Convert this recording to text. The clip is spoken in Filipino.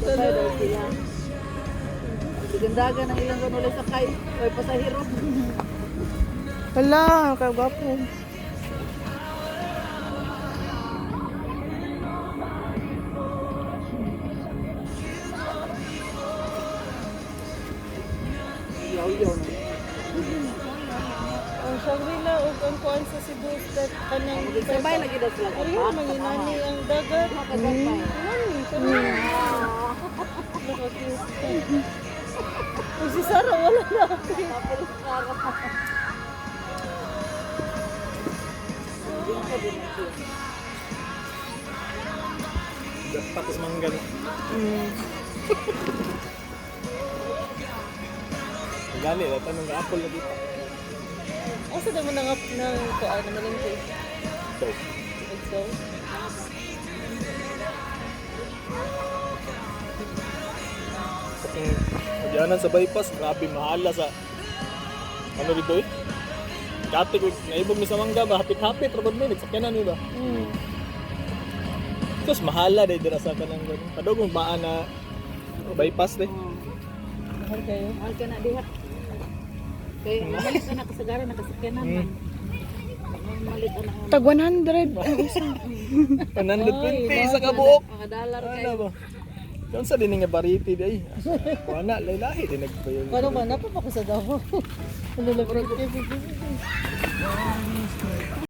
Pasay daw siya. Sigandagan ang ilang kanulay sakay. Ay, pasahero. Hala, kagapo. Yaw-yaw na. Ang Shangri-La o ang kuan sa Cebu that kanang Sabay lagi daw sila. Ayun, manginani ang dagat. Nakagapay. Nani, kanina. Nakakute. Kung si Sarah, wala na ako. Tapos sarap. Tapos manggan. Gali, tanong ka apple lagi pa. Asa na mo nang kuan na malingki? So, Ito. pagyanan sa bypass, grabe mahala sa ano dito eh. Kati ko, naibog mi sa mangga ba, hapit-hapit, rabad mo, nagsakyanan mo ba? Tapos mahala dahil dira sa kanang gano'n. Kadog mo baan na bypass deh. Mahal kayo? Mahal ka na dihat. Kaya malit ka na kasagaran, nakasakyan naman. Malit ka na. Tag 100 ang isa. 120 sa kabuok. Makadalar Ano kayo. ba? Kung sa din nga bariti day. Wala, lahi din nagbayo. Paano ba? Napapako sa Davao. Ano lang